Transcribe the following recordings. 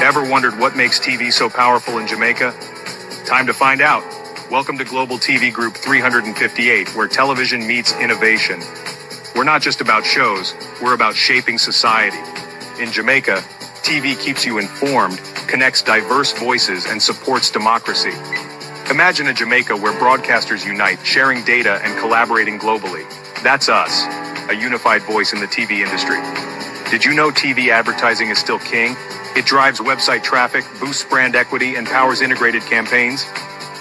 Ever wondered what makes TV so powerful in Jamaica? Time to find out. Welcome to Global TV Group 358, where television meets innovation. We're not just about shows, we're about shaping society. In Jamaica, TV keeps you informed, connects diverse voices, and supports democracy. Imagine a Jamaica where broadcasters unite, sharing data and collaborating globally. That's us, a unified voice in the TV industry. Did you know TV advertising is still king? It drives website traffic, boosts brand equity, and powers integrated campaigns.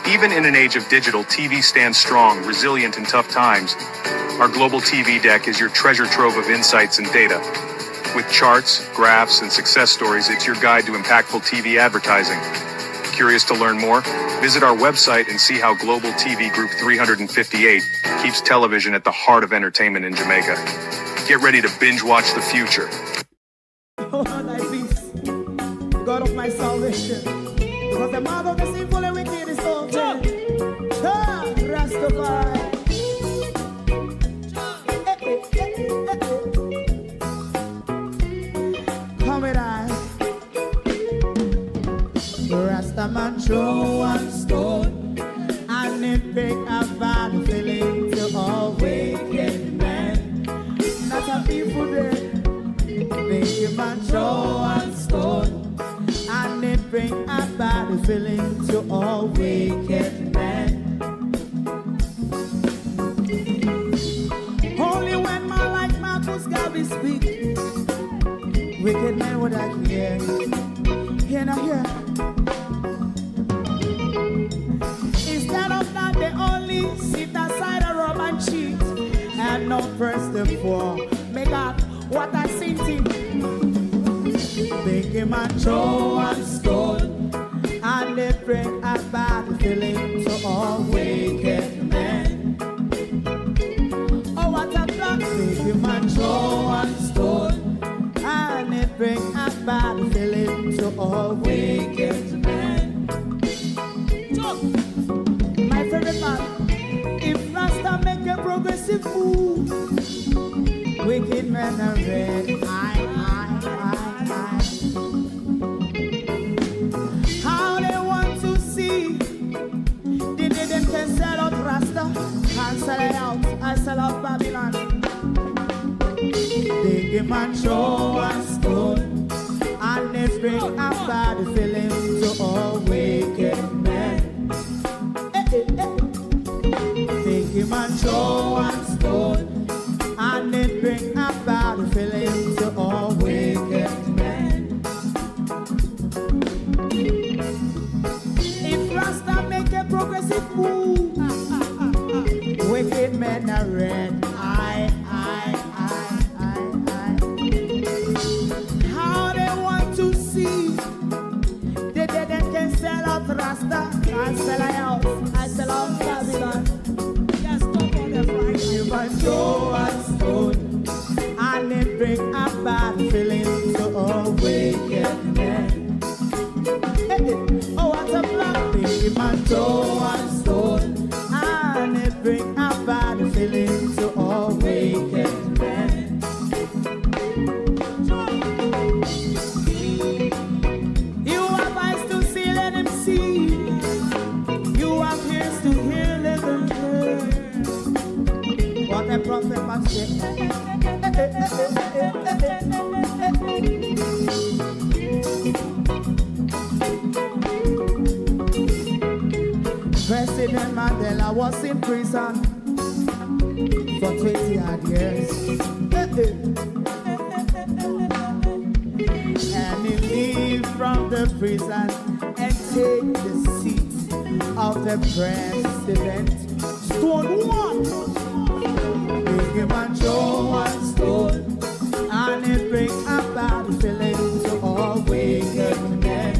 Even in an age of digital, TV stands strong, resilient in tough times. Our global TV deck is your treasure trove of insights and data. With charts, graphs, and success stories, it's your guide to impactful TV advertising. Curious to learn more? Visit our website and see how Global TV Group 358 keeps television at the heart of entertainment in Jamaica. Get ready to binge watch the future. Oh, thy peace, God of my salvation, because the mouth of the sinful and wicked is open. Rastafari. Come with I. Rastaman throw one stone, and it pick a bad feeling to all wicked men. Not a people there. Make a man throw one stone, and it bring a bad feeling to all wicked men. Only when man like Marcus Garvey speak, wicked men would I hear. Hear not hear. Instead of that, they only sit aside and rub and cheat, and not press the poor. Make up what I seen him. Make him a throw one stone, and they bring a bad feeling to all wicked men. Oh, what a plan. Make him a throw one stone, and they bring a bad feeling to all wicked men. My favorite man, if Rasta make a progressive move, wicked men are red. How they want to see the day them can sell out Rasta and sell it out. I sell out Babylon. They give man throw one stone, and they bring a bad feeling to all wicked men. They give man throw one stone, and it bring a bad feeling to all wicked men. If Rasta make a progressive move, wicked men are red. How they want to see the dead can sell out Rasta and sell out. I sell out Babylon. Just stop on the Friday. You might throw a stone, and it bring a bad feeling to all wicked men. Oh, what a black thing. You might throw a stone, and it bring a bad feeling to all wicked men. You have eyes to see, let him see. You have ears to hear, let them hear. What a prophet must say. President Mandela was in prison for 20 odd years. And he leave from the prison and take the seat of the president. Stone one. Big him and throw one stone, and it bring a bad feeling to all wicked men.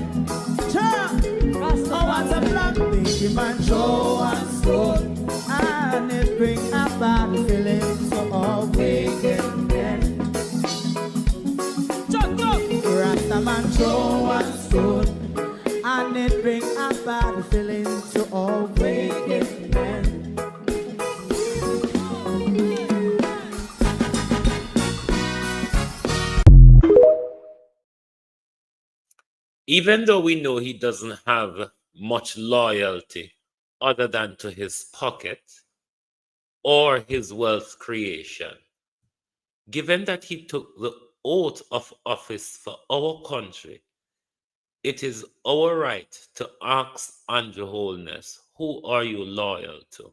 Oh, what a black. Big him and throw one stone, and it bring a bad feeling to all wicked men. Rastaman throw one stone, and it bring a bad feeling to all wicked men. Even though we know he doesn't have much loyalty other than to his pocket or his wealth creation, given that he took the oath of office for our country, it is our right to ask Andrew Holness, who are you loyal to?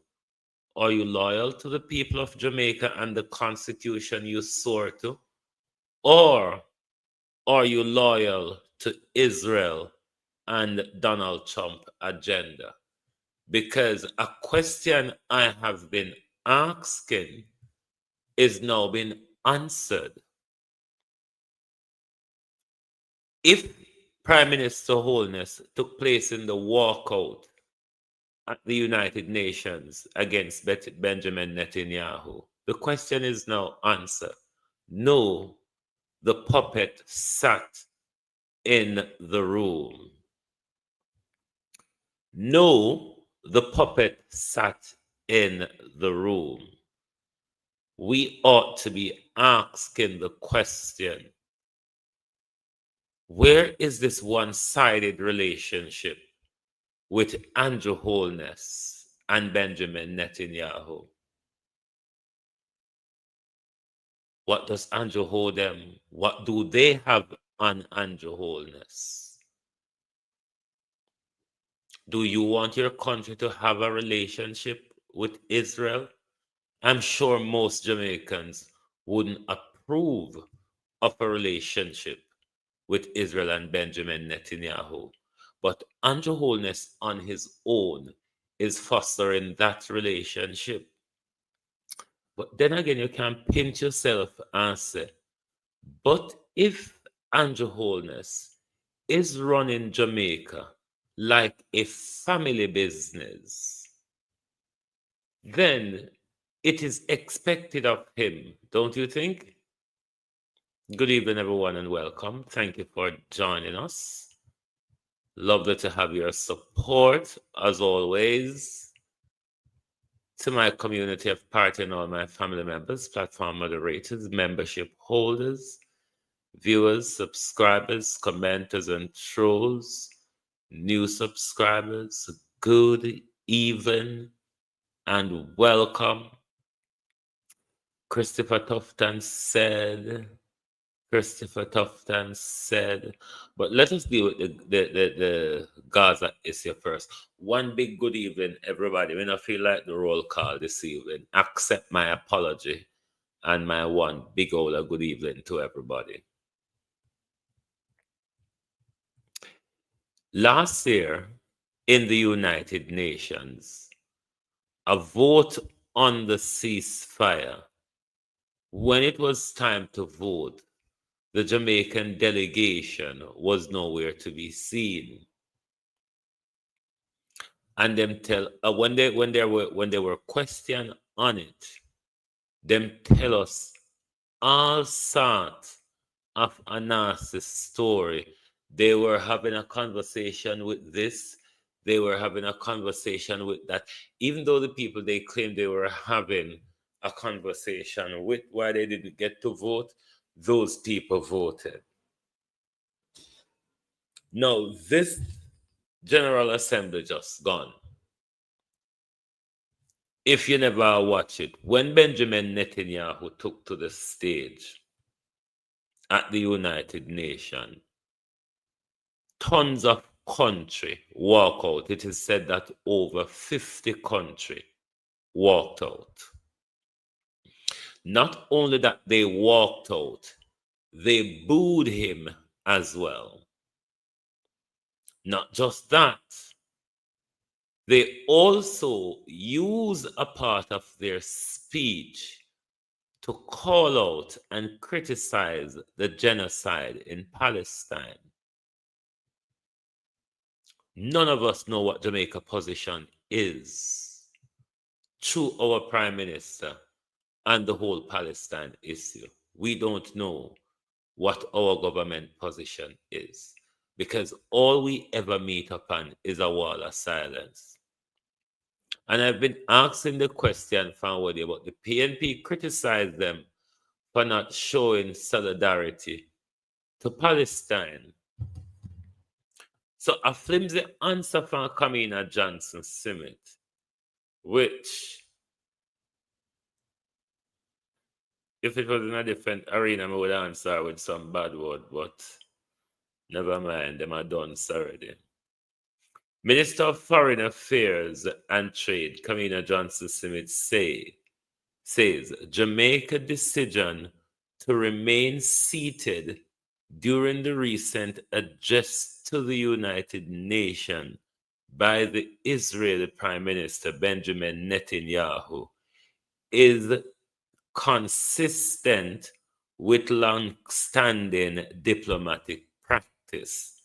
Are you loyal to the people of Jamaica and the constitution you swore to? Or are you loyal to Israel and Donald Trump agenda? Because a question I have been asking is now being answered. If Prime Minister Holness took place in the walkout at the United Nations against Benjamin Netanyahu, the question is now answered. No, the puppet sat in the room. No, the puppet sat in the room. We ought to be asking the question, where is this one-sided relationship with Andrew Holness and Benjamin Netanyahu? What does Andrew hold them? What do they have on Andrew Holness? Do you want your country to have a relationship with Israel? I'm sure most Jamaicans wouldn't approve of a relationship with Israel and Benjamin Netanyahu. But Andrew Holness on his own is fostering that relationship. But then again, you can pinch yourself and say, but if Andrew Holness is running Jamaica like a family business, then it is expected of him, don't you think? Good evening, everyone, and welcome. Thank you for joining us. Lovely to have your support, as always. To my community of party and all my family members, platform moderators, membership holders, viewers, subscribers, commenters, and trolls, new subscribers, good evening and welcome. Christopher Tufton said, but let us deal with the Gaza issue first. One big good evening, everybody. When I feel like the roll call this evening, accept my apology and my one big old good evening to everybody. Last year in the United Nations, a vote on the ceasefire, when it was time to vote, the Jamaican delegation was nowhere to be seen. And them tell when they were questioned on it, them tell us all sorts of a nasty story. They were having a conversation with this, they were having a conversation with that. Even though the people they claimed they were having a conversation with, why they didn't get to vote, those people voted. Now, this General Assembly just gone. If you never watch it, when Benjamin Netanyahu took to the stage at the United Nations, tons of country walk out. It is said that over 50 countries walked out. Not only that they walked out, they booed him as well. Not just that, they also use a part of their speech to call out and criticize the genocide in Palestine. None of us know what Jamaica's position is through our Prime Minister and the whole Palestine issue. We don't know what our government position is because all we ever meet upon is a wall of silence. And I've been asking the question from Woody about the PNP criticized them for not showing solidarity to Palestine. So a flimsy answer from Kamina Johnson Simmet, which, if it was in a different arena, I would answer with some bad word, but never mind, them are done already. Minister of Foreign Affairs and Trade, Kamina Johnson Simmet, says Jamaica decision to remain seated during the recent address to the United Nations by the Israeli Prime Minister Benjamin Netanyahu is consistent with long-standing diplomatic practice.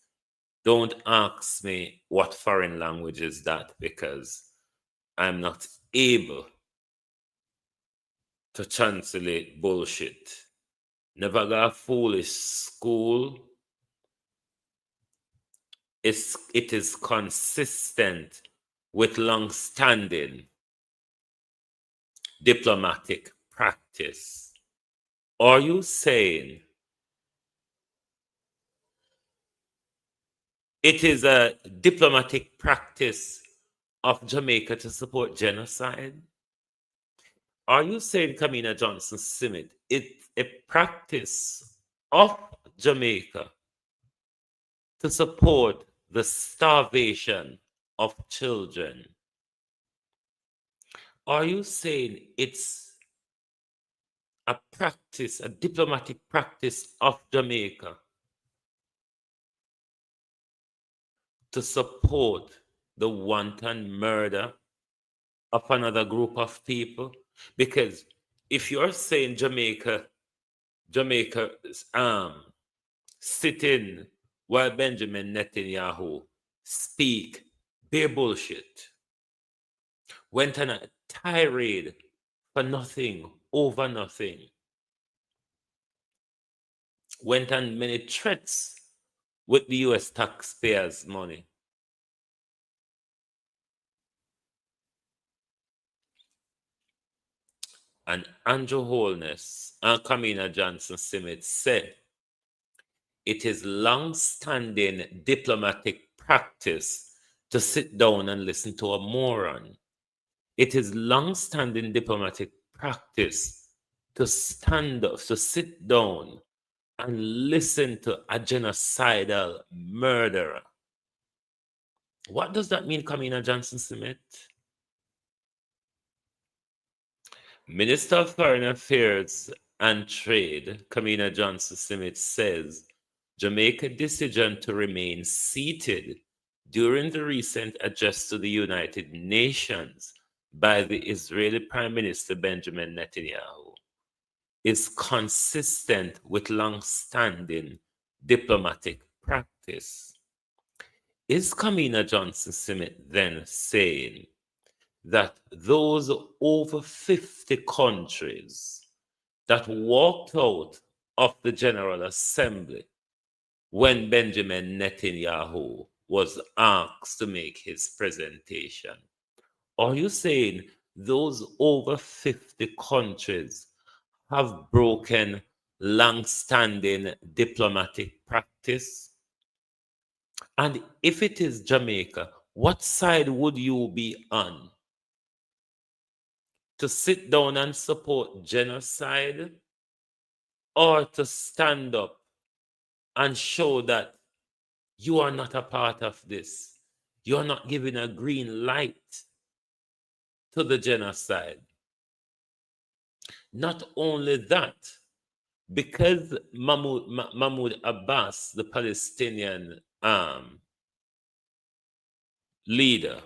Don't ask me what foreign language is that, because I'm not able to translate bullshit. Never got foolish school. It is consistent with long-standing diplomatic practice. Are you saying it is a diplomatic practice of Jamaica to support genocide? Are you saying, Kamina Johnson Simmet, it's a practice of Jamaica to support the starvation of children? Are you saying it's a practice, a diplomatic practice of Jamaica to support the wanton murder of another group of people? Because if you're saying Jamaica sitting while Benjamin Netanyahu speak bare bullshit, went on a tirade for nothing, over nothing, went on many threats with the US taxpayers' money. And Andrew Holness and Kamina Johnson Simmet said it is long-standing diplomatic practice to sit down and listen to a moron. It is long-standing diplomatic practice to stand up, to sit down and listen to a genocidal murderer. What does that mean, Kamina Johnson Simmet? Minister of Foreign Affairs and Trade, Kamina Johnson Simmet, says Jamaica's decision to remain seated during the recent address to the United Nations by the Israeli Prime Minister Benjamin Netanyahu is consistent with long-standing diplomatic practice. Is Kamina Johnson Simmet then saying that those over 50 countries that walked out of the General Assembly when Benjamin Netanyahu was asked to make his presentation, are you saying those over 50 countries have broken long-standing diplomatic practice? And if it is Jamaica, what side would you be on? To sit down and support genocide, or to stand up and show that you are not a part of this? You're not giving a green light to the genocide. Not only that, because Mahmoud Abbas, the Palestinian leader,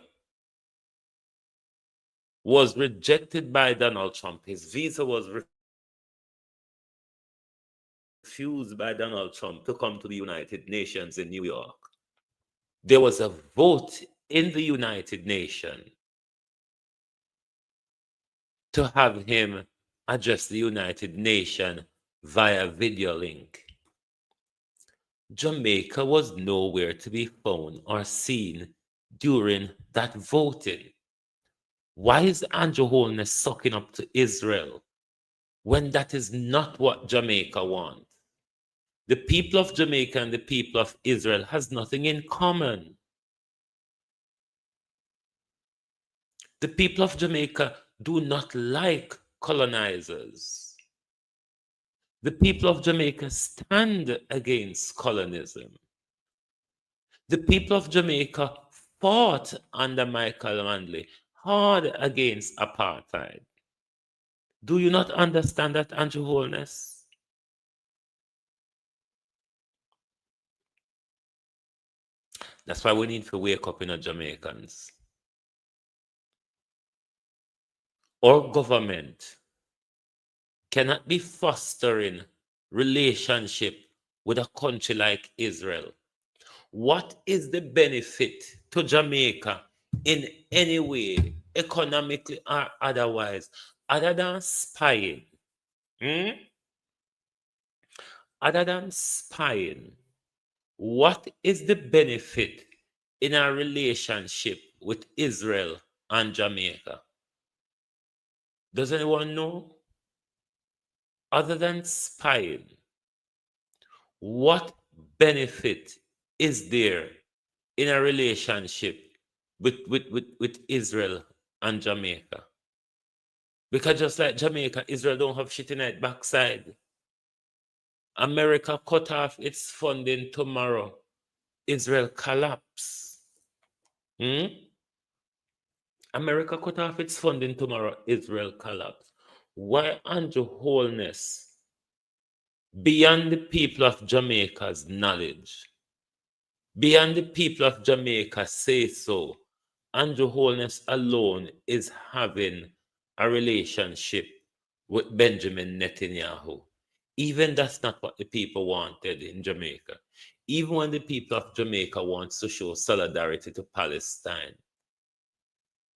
was rejected by Donald Trump. His visa was refused by Donald Trump to come to the United Nations in New York. There was a vote in the United Nations to have him address the United Nations via video link. Jamaica was nowhere to be found or seen during that voting. Why is Andrew Holness sucking up to Israel when that is not what Jamaica wants? The people of Jamaica and the people of Israel has nothing in common. The people of Jamaica do not like colonizers. The people of Jamaica stand against colonism. The people of Jamaica fought under Michael Manley hard against apartheid. Do you not understand that, Andrew Holness? That's why we need to wake up in the Jamaicans. Our government cannot be fostering relationship with a country like Israel. What is the benefit to Jamaica in any way, economically or otherwise, other than spying? Other than spying, what is the benefit in our relationship with Israel and Jamaica? Does anyone know? Other than spying, what benefit is there in a relationship with Israel and Jamaica? Because just like Jamaica, Israel don't have shit in its backside. America cut off its funding tomorrow. Israel collapse. America cut off its funding tomorrow. Israel collapse. Why Andrew Holness, beyond the people of Jamaica's knowledge, beyond the people of Jamaica say so, Andrew Holness alone is having a relationship with Benjamin Netanyahu? Even that's not what the people wanted in Jamaica. Even when the people of Jamaica wants to show solidarity to Palestine,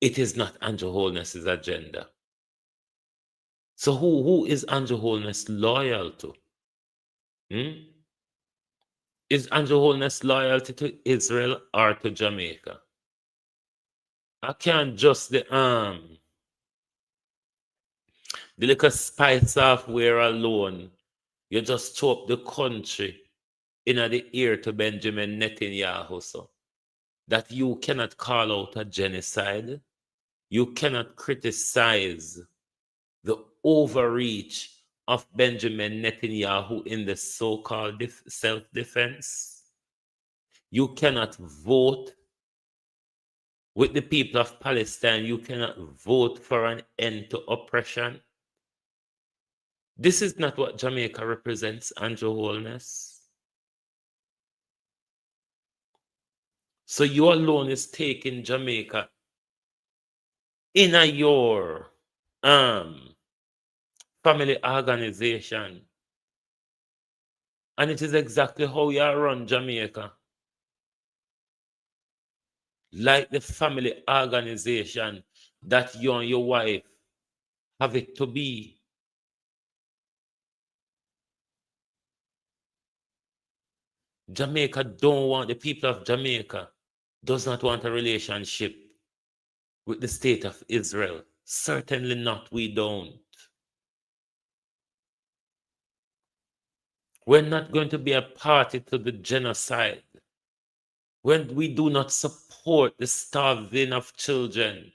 it is not Andrew Holness's agenda. So who is Andrew Holness loyal to? Is Andrew Holness loyalty to Israel or to Jamaica? I can't just the little spy software alone. You just throw up the country in the ear to Benjamin Netanyahu, so that you cannot call out a genocide. You cannot criticize the overreach of Benjamin Netanyahu in the so-called self-defense. You cannot vote with the people of Palestine. You cannot vote for an end to oppression. This is not what Jamaica represents, Andrew Holness. So you alone is taking Jamaica in your family organization. And it is exactly how you run Jamaica. Like the family organization that you and your wife have it to be. Jamaica don't want, the people of Jamaica does not want a relationship with the state of Israel. Certainly not, we don't. We're not going to be a party to the genocide. When we do not support the starving of children,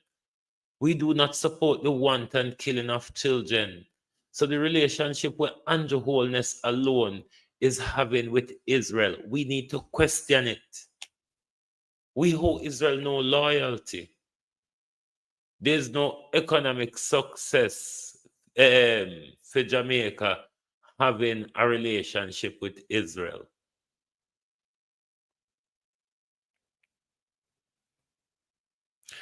we do not support the wanton killing of children. So the relationship with Andrew Holness alone is having with Israel, we need to question it. We owe Israel no loyalty. There's no economic success for Jamaica having a relationship with Israel.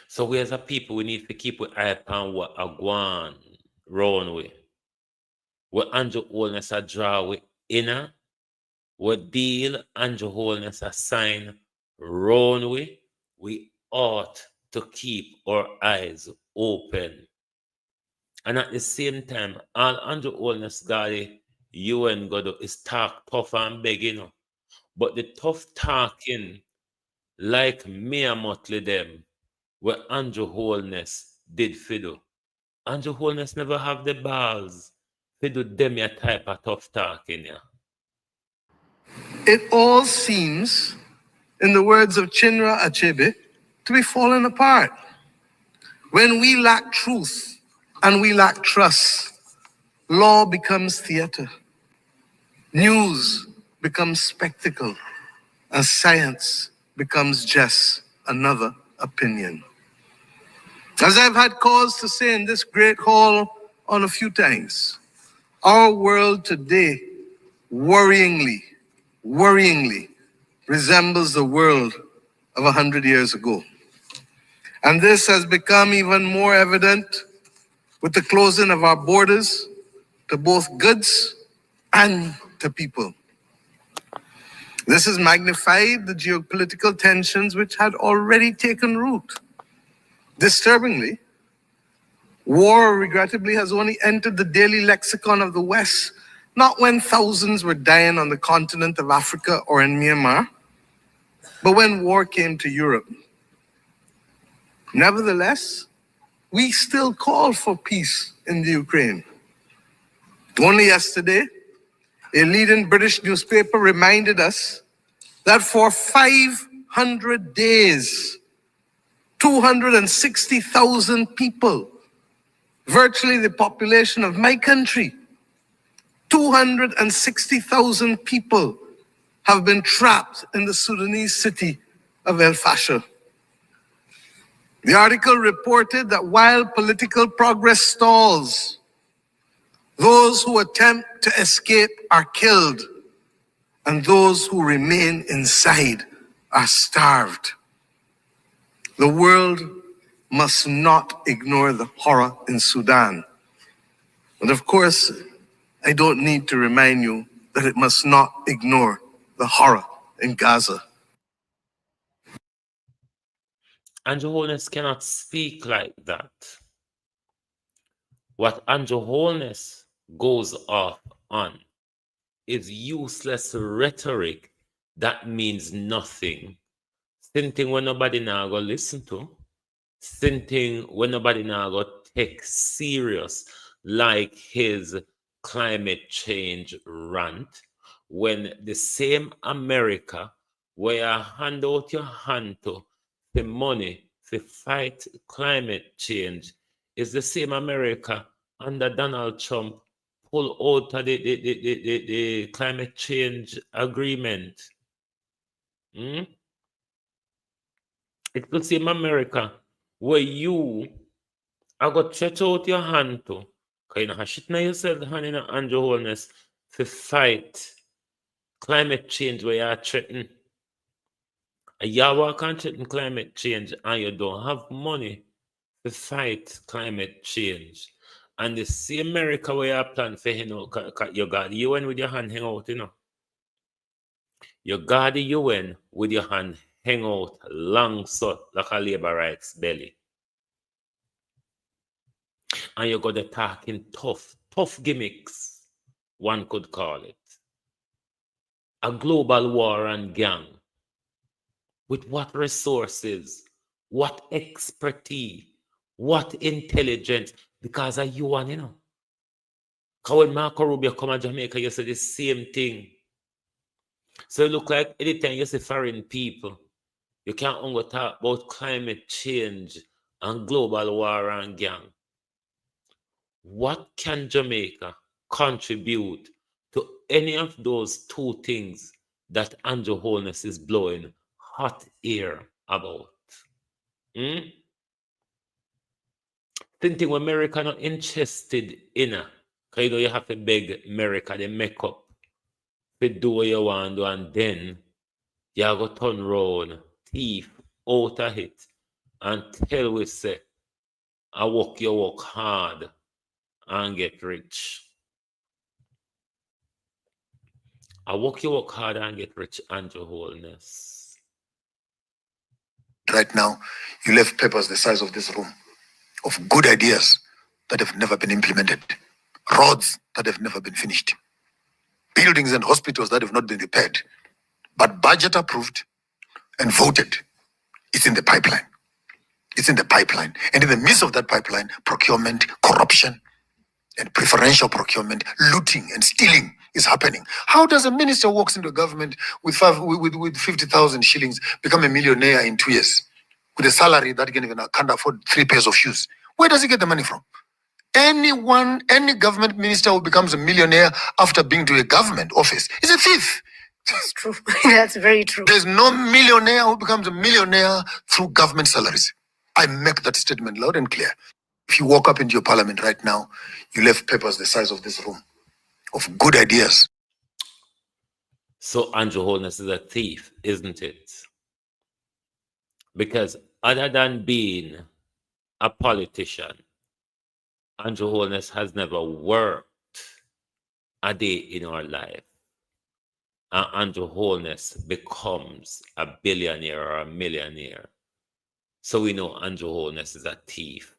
So we as a people, we need to keep an eye upon what a guan round with. What Andrew Holness a draw with inner, what deal Andrew Holness a sign round with, we ought to keep our eyes open. And at the same time, all Andrew Holness got the UN got to is talk tough and beg, you know. But the tough talking, like me and Motley them, what Andrew Holness did for do. Andrew Holness never have the balls to do them a type of tough talking, yeah. It all seems, in the words of Chinua Achebe, to be falling apart. When we lack truth and we lack trust, law becomes theater, news becomes spectacle, and science becomes just another opinion. As I've had cause to say in this great hall on a few times, our world today worryingly resembles the world of 100 years ago. And this has become even more evident with the closing of our borders to both goods and to people. This has magnified the geopolitical tensions which had already taken root. Disturbingly, war regrettably has only entered the daily lexicon of the West, not when thousands were dying on the continent of Africa or in Myanmar, but when war came to Europe. Nevertheless, we still call for peace in the Ukraine. Only yesterday, a leading British newspaper reminded us that for 500 days, 260,000 people, virtually the population of my country, 260,000 people have been trapped in the Sudanese city of El Fasher. The article reported that while political progress stalls, those who attempt to escape are killed, and those who remain inside are starved. The world must not ignore the horror in Sudan. And of course, I don't need to remind you that it must not ignore the horror in Gaza. Andrew Holness cannot speak like that. What Andrew Holness goes off on is useless rhetoric that means nothing. Something when nobody now go listen to. Something when nobody now go take serious, like his climate change rant, when the same America where you hand out your hand to the money to fight climate change is the same America under Donald Trump pull out of the climate change agreement. It's the same America where you are going to stretch out your hand to, because you know, shit now yourself the hand in Andrew Holness to fight climate change where you are threatening. You work on threatening climate change and you don't have money to fight climate change. And the same America where you plan for, you know, you got the UN with your hand hang out, you know. You got the UN with your hand hang out long so like a labor rights belly. And you got the talking tough gimmicks, one could call it. A global war and gang. With what resources, what expertise, what intelligence, because of you and you know. Because when Marco Rubio come to Jamaica, you say the same thing. So it look like anytime you see foreign people, you can't only talk about climate change and global war and gang. What can Jamaica contribute to any of those two things that Andrew Holness is blowing hot air about? Thinking America not interested in it, because you know you have to beg America to make up to do what you want to do, and then you go turn round, thief out of it, and tell we say, I work hard and get rich. I work hard and get rich, Andrew Holness. Right now, you left papers the size of this room of good ideas that have never been implemented, roads that have never been finished, buildings and hospitals that have not been repaired, but budget approved and voted. It's in the pipeline. It's in the pipeline. And in the midst of that pipeline, procurement, corruption, and preferential procurement, looting and stealing is happening. How does a minister walks into a government with 50,000 shillings become a millionaire in 2 years with a salary that can't afford 3 pairs of shoes? Where does he get the money from? Any government minister who becomes a millionaire after being to a government office is a thief. That's true. That's very true. There's no millionaire who becomes a millionaire through government salaries. I make that statement loud and clear. If you walk up into your parliament right now, you left papers the size of this room of good ideas. So Andrew Holness is a thief, isn't it? Because other than being a politician, Andrew Holness has never worked a day in our life. And Andrew Holness becomes a billionaire or a millionaire. So we know Andrew Holness is a thief.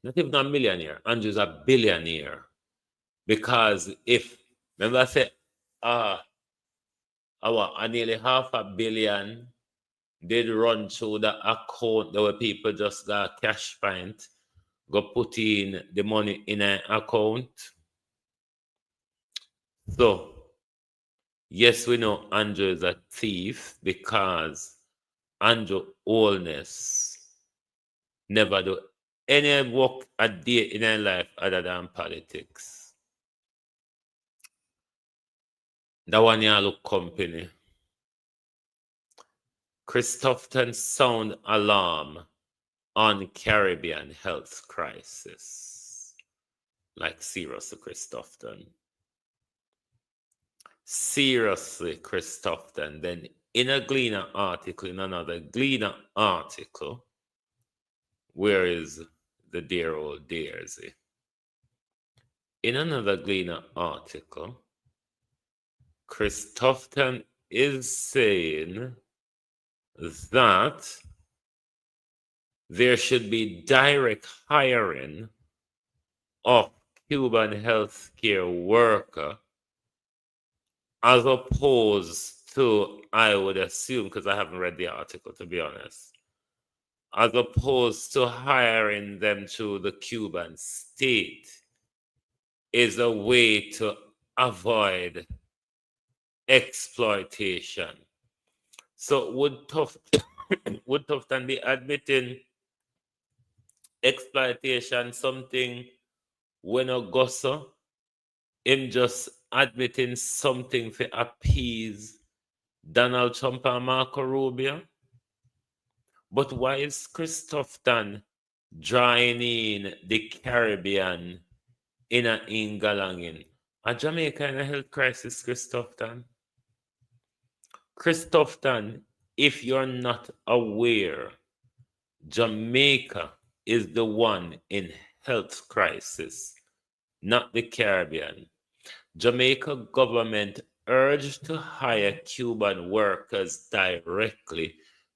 Not even a millionaire. Andrew's a billionaire. Because remember I said, nearly $500 million did run through the account. There were people just got cash point, go put in the money in an account. So, yes, we know Andrew is a thief because Andrew Holness never do any work a day in their life other than politics. That one you look company. Christopherson sound alarm on Caribbean health crisis. Like seriously, Christopherson. Seriously, Christopherson. Then in a Gleaner article, in another Gleaner article, where is the dear old Daisy? In another Gleaner article, Christopherson is saying that there should be direct hiring of Cuban healthcare worker as opposed to, I would assume, because I haven't read the article to be honest, as opposed to hiring them through the Cuban state is a way to avoid exploitation. So would Tufton be admitting exploitation something when a gosso him just admitting something to appease Donald Trump and Marco Rubio? But why is Christopherson drawing in the Caribbean in a Ingalangin? A Jamaica in a health crisis, Christopherson? Christopherson, if you're not aware, Jamaica is the one in health crisis, not the Caribbean. Jamaica government urged to hire Cuban workers directly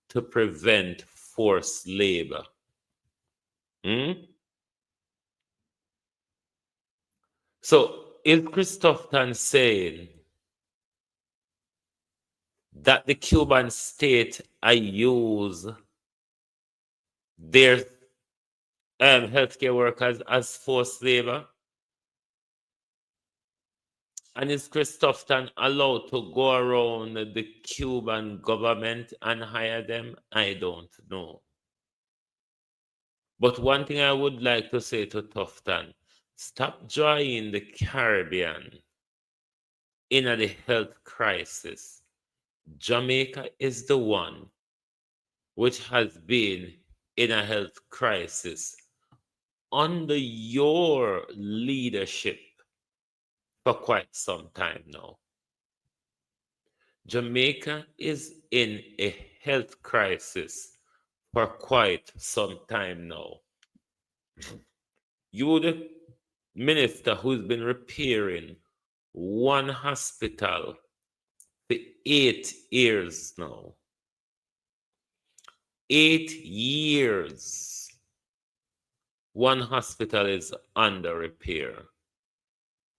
to prevent forced labor. So is Christopherson saying that the Cuban state use their healthcare workers as forced labor? And is Christopherson allowed to go around the Cuban government and hire them? I don't know. But one thing I would like to say to Tufton, stop drawing the Caribbean in the health crisis. Jamaica is the one which has been in a health crisis under your leadership for quite some time now. Jamaica is in a health crisis for quite some time now. You're the minister who's been repairing one hospital for 8 years now. 8 years. One hospital is under repair.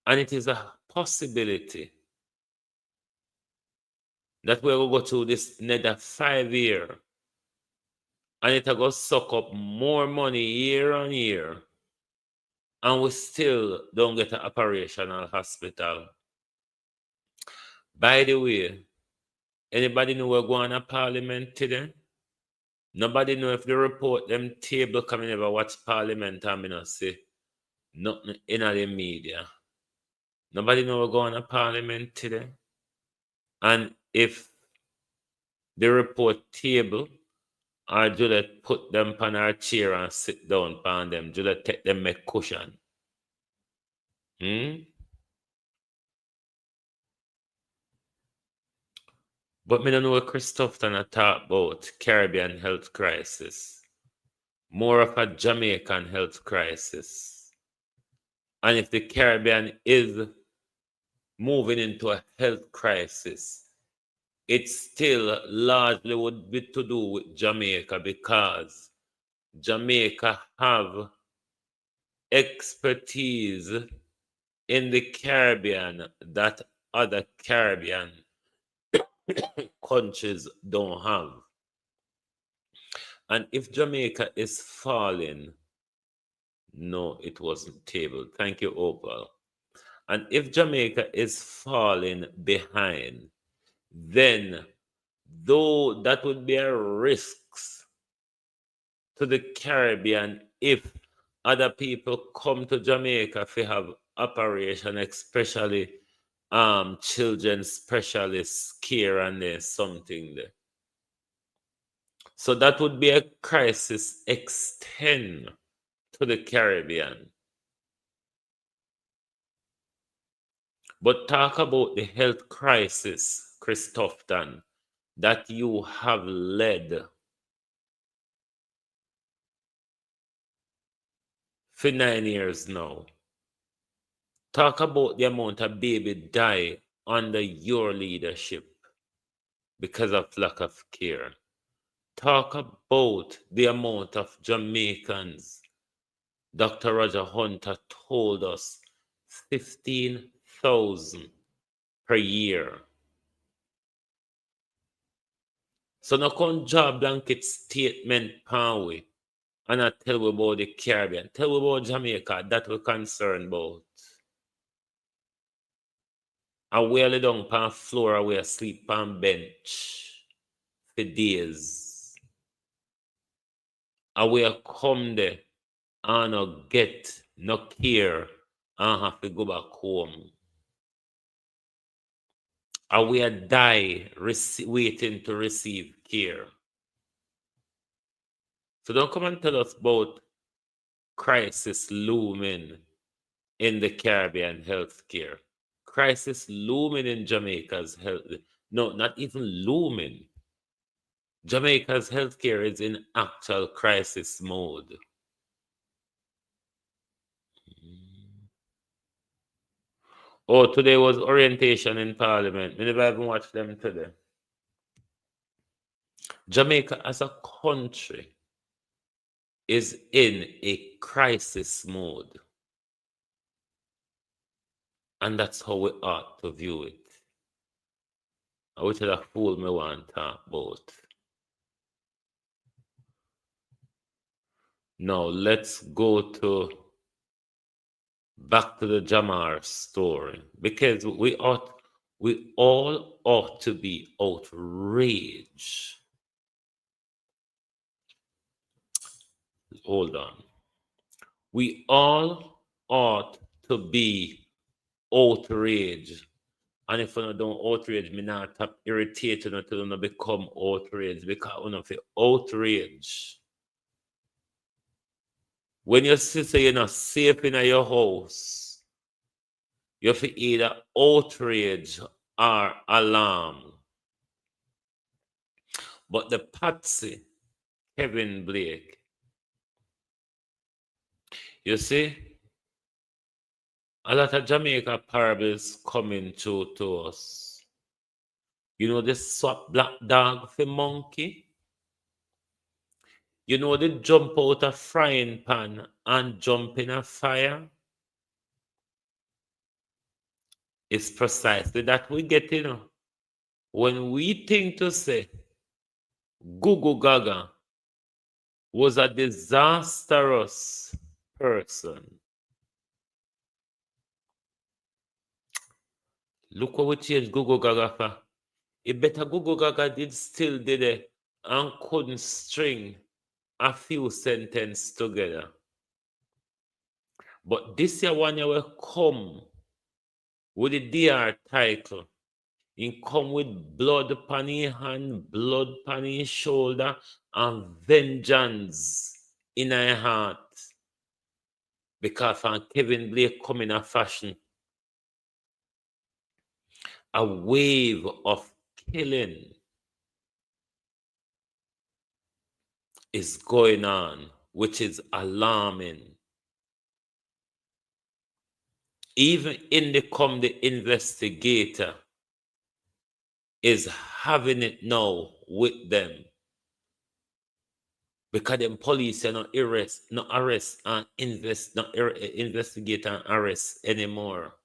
And it is a possibility that we will go through this another 5 years. And it will suck up more money year on year. And we still don't get an operational hospital. By the way, anybody know we're going to Parliament today? Nobody know if they report them table coming never watch Parliament and me not see nothing in the media. Nobody know we're going to Parliament today. And if they report table, or Juliet put them on her chair and sit down upon them, Juliet take them make cushion. But me don't know what Christopher talk about Caribbean health crisis. More of a Jamaican health crisis. And if the Caribbean is moving into a health crisis, it still largely would be to do with Jamaica, because Jamaica have expertise in the Caribbean that other Caribbean countries don't have. And if Jamaica is falling, no, it wasn't tabled. Thank you, Opal. And if Jamaica is falling behind, then though that would be a risk to the Caribbean if other people come to Jamaica to have operation, especially children specialists care and there's something there. So that would be a crisis extend to the Caribbean. But talk about the health crisis, Christopher, that you have led for 9 years now. Talk about the amount of baby die under your leadership because of lack of care. Talk about the amount of Jamaicans. Dr. Roger Hunter told us 15,000 per year. So no come job blanket statement pan we and I tell we about the Caribbean. Tell we about Jamaica that we're concerned about. And we lay down pan floor and we sleep on bench for days. And we come there and no get no care and have to go back home. And we die waiting to receive care. So don't come and tell us about crisis looming in the Caribbean healthcare. Crisis looming in Jamaica's health. No, not even looming. Jamaica's healthcare is in actual crisis mode. Oh, today was orientation in Parliament. I never even watched them today. Jamaica as a country is in a crisis mode. And that's how we ought to view it. Which is a fool me want to talk about. Now let's go back to the Jamar story, because we all ought to be outraged. Hold on. We all ought to be outraged. And if you don't outrage, me not tap irritated until you become outraged, because you feel outrage. When you say you're not safe in your house, you feel either outrage or alarm. But the Patsy, Kevin Blake, you see, a lot of Jamaica parables coming to us. You know the swap black dog for monkey? You know the jump out a frying pan and jump in a fire? It's precisely that we get, when we think to say Gugu Gaga was a disastrous person. Look what we changed Google Gaga for. It better Google Gaga did it and couldn't string a few sentences together. But this year one year will come with the DR title. He come with blood upon his hand, blood upon his shoulder, and vengeance in his heart. Because from Kevin Blake come in a fashion, a wave of killing is going on, which is alarming. Even in the investigator is having it now with them. Because them police are not arrest and investigate and arrest anymore.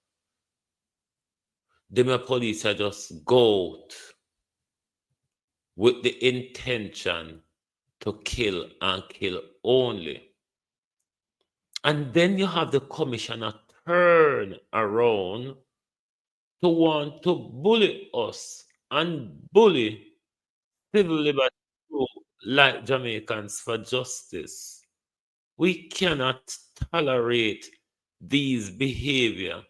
Them police are just go out with the intention to kill and kill only. And then you have the commissioner turn around to want to bully us and bully civil liberty like Jamaicans for justice. We cannot tolerate these behavior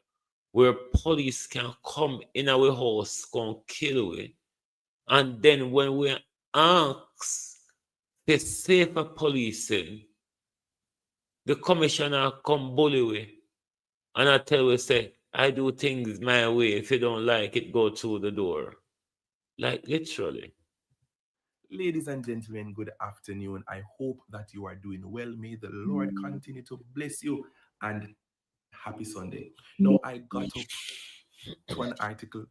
where police can come in our house, can kill we, and then when we ask for safer policing, the commissioner come bully we, and I tell we say, I do things my way. If you don't like it, go through the door. Like literally. Ladies and gentlemen, good afternoon. I hope that you are doing well. May the Lord continue to bless you and happy Sunday. Now, I got up to an article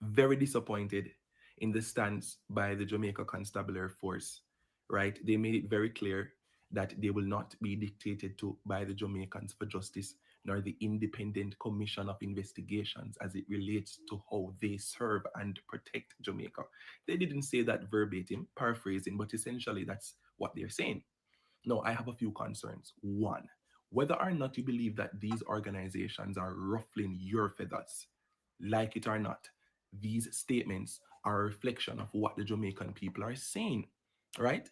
very disappointed in the stance by the Jamaica Constabulary Force, right? They made it very clear that they will not be dictated to by the Jamaicans for Justice, nor the Independent Commission of Investigations as it relates to how they serve and protect Jamaica. They didn't say that verbatim, paraphrasing, but essentially that's what they're saying. Now, I have a few concerns. One, whether or not you believe that these organizations are ruffling your feathers, like it or not, these statements are a reflection of what the Jamaican people are saying, right?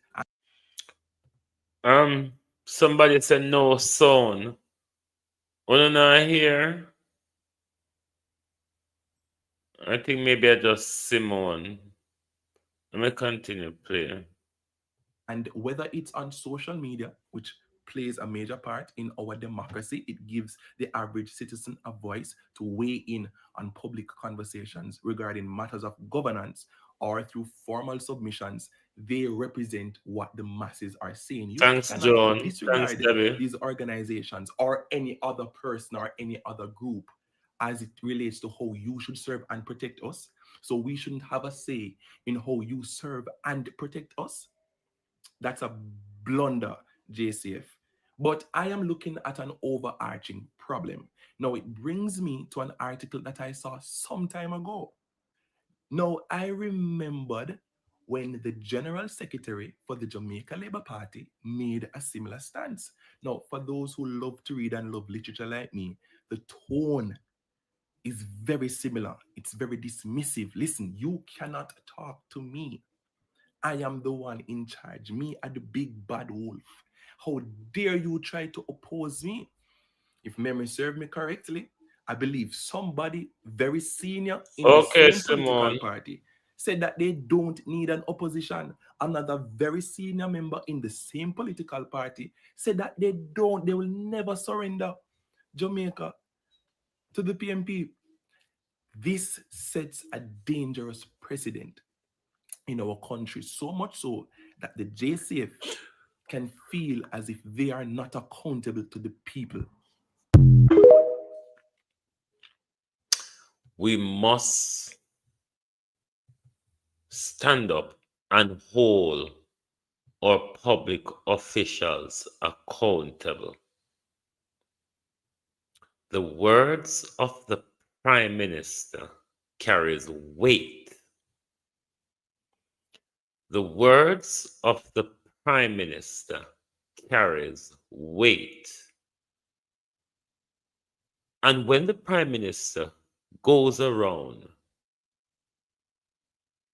Somebody said no sound. Wanna not hear? I think maybe I just Simone. Let me continue playing. And whether it's on social media, which plays a major part in our democracy, it gives the average citizen a voice to weigh in on public conversations regarding matters of governance, or through formal submissions, they represent what the masses are saying. You Thanks, cannot John. disregard Thanks, Debbie. these organizations or any other person or any other group as it relates to how you should serve and protect us. So we shouldn't have a say in how you serve and protect us. That's a blunder, JCF. But I am looking at an overarching problem. Now, it brings me to an article that I saw some time ago. Now, I remembered when the General Secretary for the Jamaica Labour Party made a similar stance. Now, for those who love to read and love literature like me, the tone is very similar. It's very dismissive. Listen, you cannot talk to me. I am the one in charge. Me are the big bad wolf. How dare you try to oppose me? If memory serves me correctly, I believe somebody very senior in the same political party said that they don't need an opposition. Another very senior member in the same political party said that they will never surrender Jamaica to the PMP. This sets a dangerous precedent in our country, so much so that the JCF can feel as if they are not accountable to the people. We must stand up and hold our public officials accountable. The words of the Prime Minister carries weight. The words of the Prime Minister carries weight. And when the Prime Minister goes around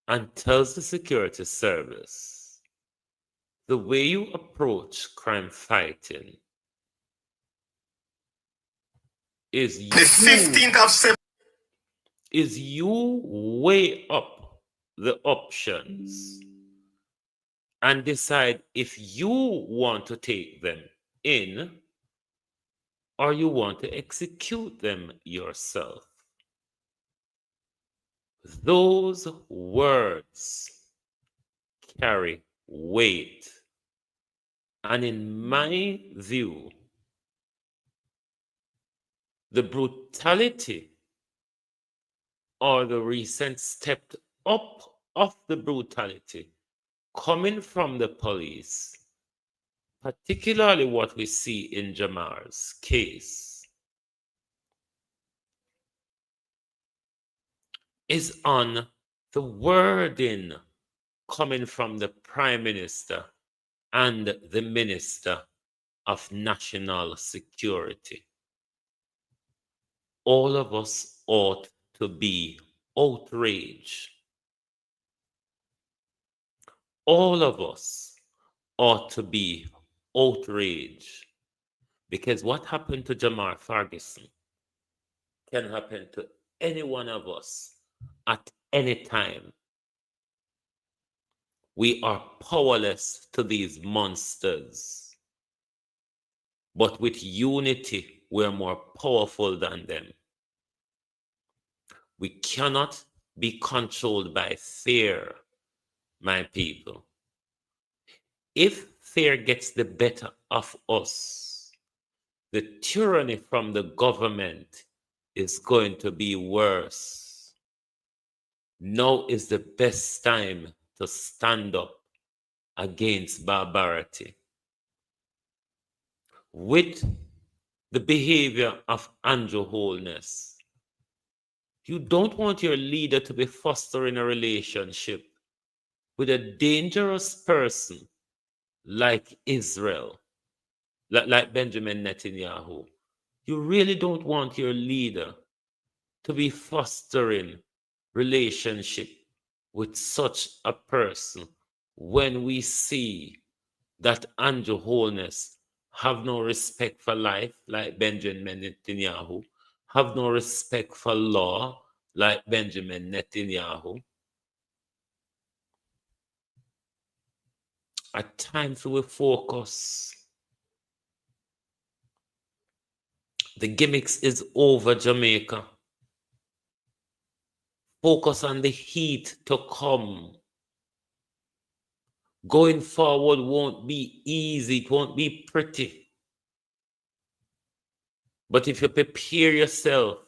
and tells the security service the way you approach crime fighting is The 15th of September. you weigh up the options and decide if you want to take them in or you want to execute them yourself. Those words carry weight. And in my view, the brutality or the recent step up of the brutality coming from the police, particularly what we see in Jamar's case, is on the wording coming from the Prime Minister and the Minister of National Security. All of us ought to be outraged. All of us ought to be outraged because what happened to Jamar Ferguson can happen to any one of us at any time. We are powerless to these monsters, but with unity, we're more powerful than them. We cannot be controlled by fear, my people. If fear gets the better of us, the tyranny from the government is going to be worse. Now is the best time to stand up against barbarity. With the behavior of Andrew Holness, you don't want your leader to be fostering a relationship with a dangerous person like Israel, like Benjamin Netanyahu. You really don't want your leader to be fostering relationship with such a person when we see that Andrew Holness have no respect for life like Benjamin Netanyahu, have no respect for law like Benjamin Netanyahu. At times we focus. The gimmicks is over, Jamaica. Focus on the heat to come. Going forward won't be easy, it won't be pretty. But if you prepare yourself,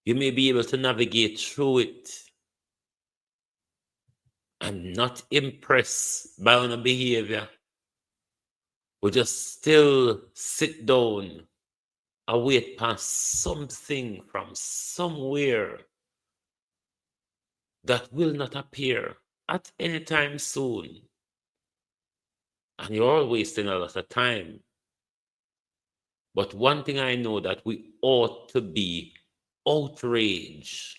you may be able to navigate through it. I'm not impressed by our behavior. We just still sit down and wait past something from somewhere that will not appear at any time soon. And you're all wasting a lot of time. But one thing I know that we ought to be outraged.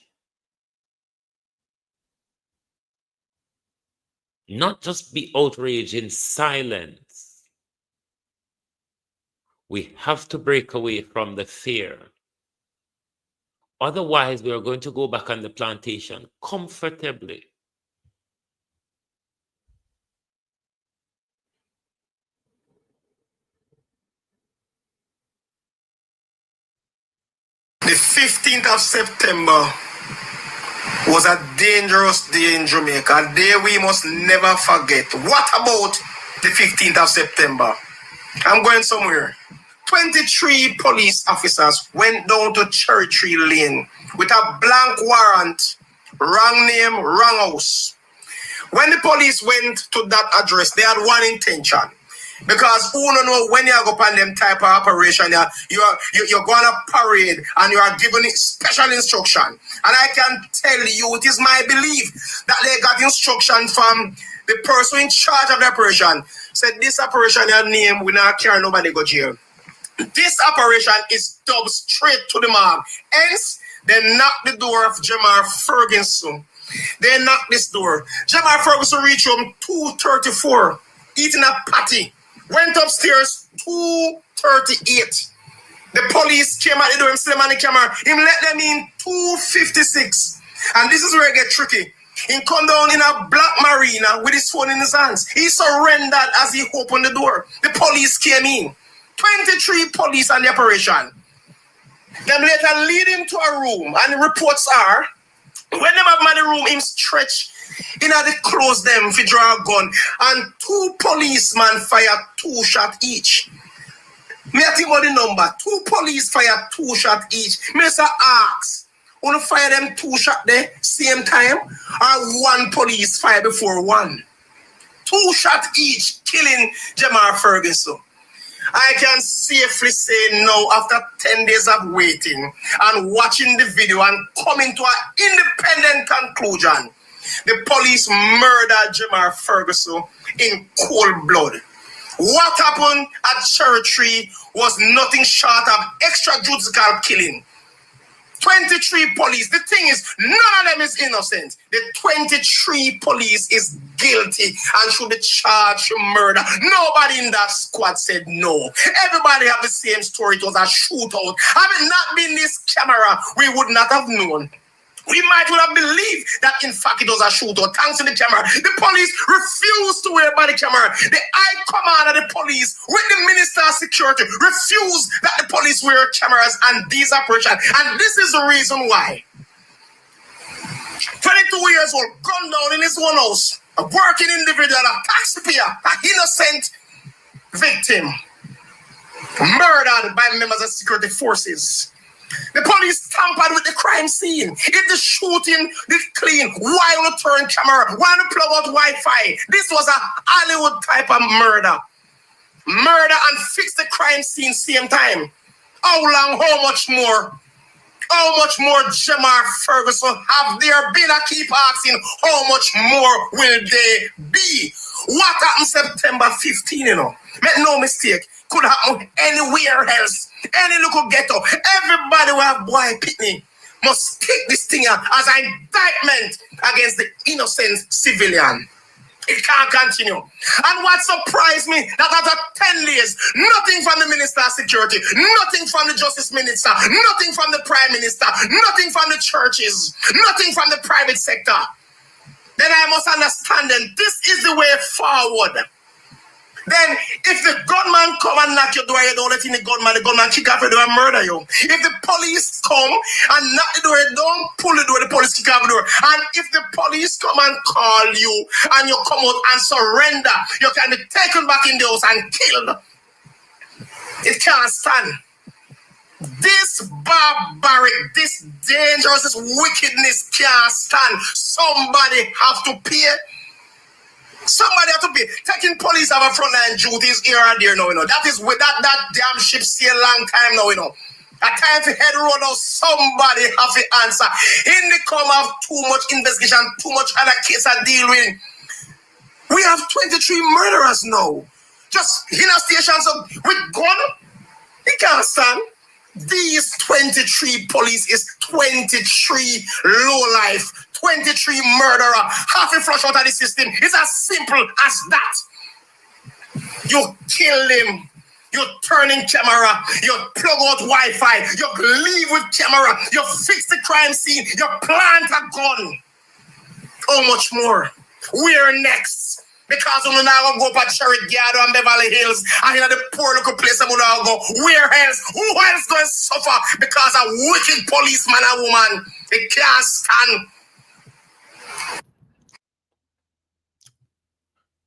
Not just be outraged in silence. We have to break away from the fear. Otherwise, we are going to go back on the plantation comfortably. The 15th of September was a dangerous day in Jamaica, a day we must never forget. What about the 15th of September? I'm going somewhere. 23 police officers went down to Cherry Tree Lane with a blank warrant, wrong name, wrong house. When the police went to that address, they had one intention. Because who don't know when you go on them type of operation, you're going to parade and you are given special instruction. And I can tell you, it is my belief that they got instruction from the person in charge of the operation. Said this operation your name, we not care nobody go jail. This operation is dubbed straight to the mark. Hence, They knocked the door of Jamar Ferguson. They knocked this door. Jamar Ferguson reached home 2:34, eating a patty. Went upstairs 2:38. The police came at the door, him see them on the camera. Him let them in 2:56. And this is where it get tricky. He come down in a black marina with his phone in his hands. He surrendered as he opened the door. The police came in. 23 police on the operation. Them later lead him to a room, and the reports are, when them have him in the room, him stretch in the clothes them for draw a gun, and 2 policemen fire 2 shots each. Me I think about the number. 2 police fire 2 shots each. Me say ask, wanna fire them 2 shots there same time, or 1 police fire before 1? 2 shots each, killing Jamar Ferguson. I can safely say now, after 10 days of waiting and watching the video and coming to an independent conclusion, the police murdered Jamar Ferguson in cold blood. What happened at Cherry Tree was nothing short of extrajudicial killing. 23 police. The thing is, none of them is innocent. The 23 police is guilty and should be charged for murder. Nobody in that squad said no. Everybody have the same story. It was a shootout. Had it not been this camera, we would not have known. We might would have believed that in fact it was a shootout. Thanks to the camera. The police refused to wear body camera. The high command of the police with the minister of security refused that the police wear cameras and these operations. And this is the reason why. 22 years old, gunned down in his own house, a working individual, a taxpayer, an innocent victim, murdered by members of security forces. The police tampered with the crime scene. If the shooting is clean, why on the turn camera? Why on the plug out Wi-Fi? This was a Hollywood type of murder. Murder and fix the crime scene same time. How long, how much more? How much more Jamar Ferguson have there been? I keep asking, how much more will they be? What happened September 15, you know? Make no mistake. Could happen anywhere else. Any local ghetto. Everybody who have boy pitney must take this thing as an indictment against the innocent civilian. It can't continue. And what surprised me, that after 10 days, nothing from the Minister of Security, nothing from the Justice Minister, nothing from the Prime Minister, nothing from the churches, nothing from the private sector. Then I must understand that this is the way forward. Then, if the gunman come and knock your door, you don't let in the gunman kick off your door and murder you. If the police come and knock the door, you don't pull the door, the police kick off the door. And if the police come and call you and you come out and surrender, you can be taken back in the house and killed. It can't stand. This barbaric, this dangerous, this wickedness can't stand. Somebody have to pay. Somebody have to be taking police out of frontline duties here and there now, you know. That is with that damn ship stay a long time now, you know. A time to head road now, somebody have to answer. In the come of too much investigation, too much other case to deal with. We have 23 murderers now. Just in a station with gun. It can't stand. These 23 police is 23 low life, 23 murderer, half a flush out of the system. It's as simple as that. You kill him, you turn in camera, you plug out Wi-Fi, you leave with camera, you fix the crime scene, you plant a gun. How much more? We're next. Because we're not going to go up at Cherry Garden and Beverly Hills and in the poor little place we're not going to go. Where else? Who else going to suffer because a wicked policeman and woman? They can't stand.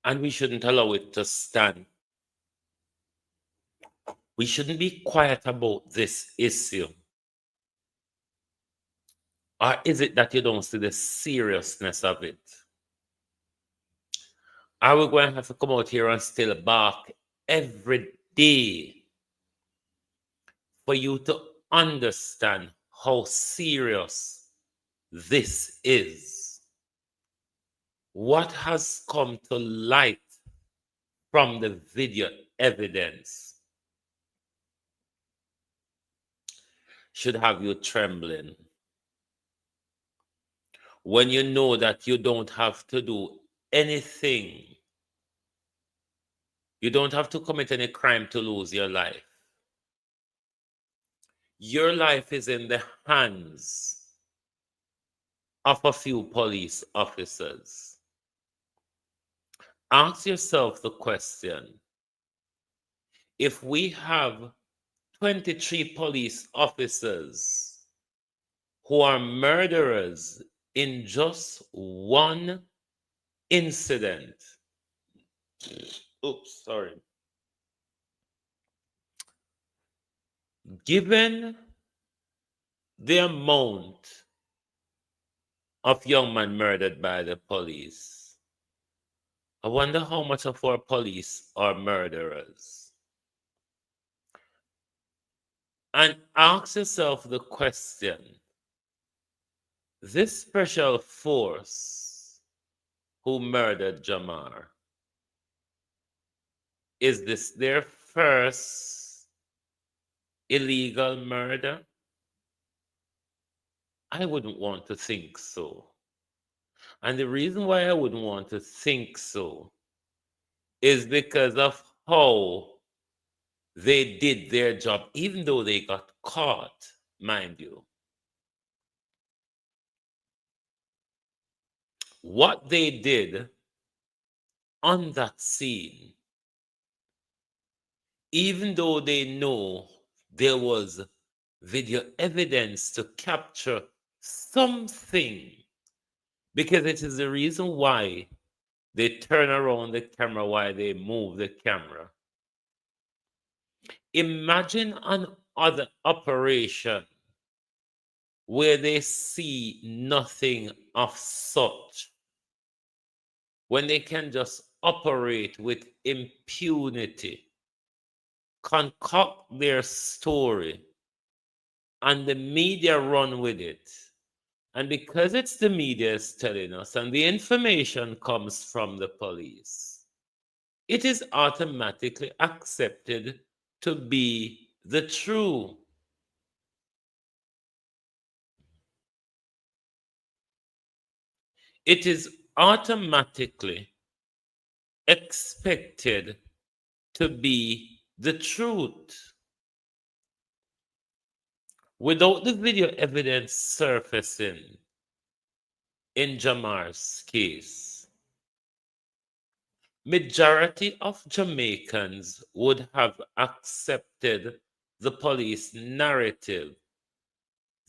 And we shouldn't allow it to stand. We shouldn't be quiet about this issue. Or is it that you don't see the seriousness of it? Are we going to have to come out here and still bark every day for you to understand how serious this is? What has come to light from the video evidence should have you trembling. when you know that you don't have to do anything. You don't have to commit any crime to lose your life. Your life is in the hands of a few police officers. Ask yourself the question, if we have 23 police officers who are murderers in just one incident, oops, sorry. Given the amount of young men murdered by the police, I wonder how much of our police are murderers. And ask yourself the question, this special force who murdered Jamar, is this their first illegal murder? I wouldn't want to think so. And the reason why I wouldn't want to think so is because of how they did their job, even though they got caught, mind you. What they did on that scene, even though they know there was video evidence to capture something, because it is the reason why they turn around the camera, why they move the camera. Imagine another operation where they see nothing of such, when they can just operate with impunity, concoct their story, and the media run with it. And because it's the media is telling us, and the information comes from the police, it is automatically accepted to be the true. It is automatically expected to be the truth. Without the video evidence surfacing in Jamar's case, majority of Jamaicans would have accepted the police narrative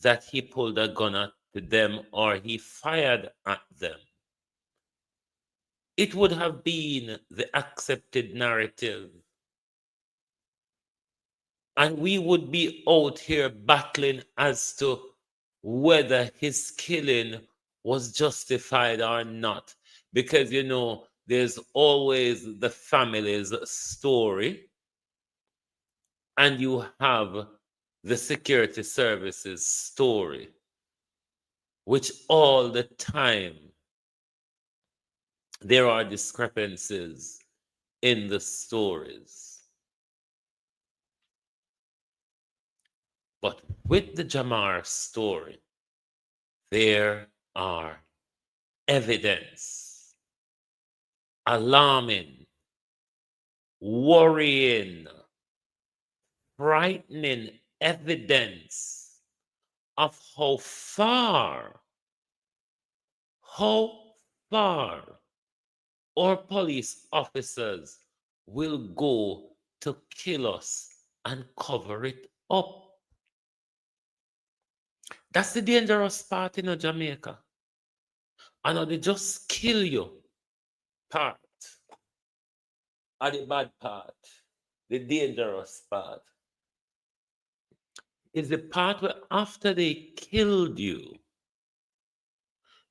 that he pulled a gun at them or he fired at them. It would have been the accepted narrative. And we would be out here battling as to whether his killing was justified or not. Because, you know, there's always the family's story, and you have the security services story, which all the time there are discrepancies in the stories. But with the Jamar story, there are evidence, alarming, worrying, frightening evidence of how far our police officers will go to kill us and cover it up. That's the dangerous part in Jamaica. I know they just kill you part. Or the bad part, the dangerous part, is the part where after they killed you,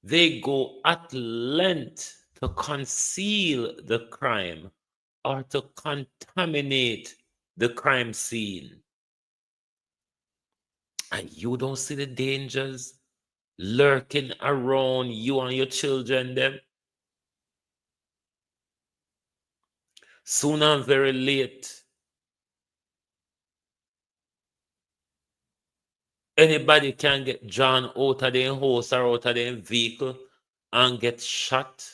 they go at length to conceal the crime or to contaminate the crime scene. And you don't see the dangers lurking around you and your children them. Sooner and very late, Anybody can get drawn out of their house or out of their vehicle and get shot.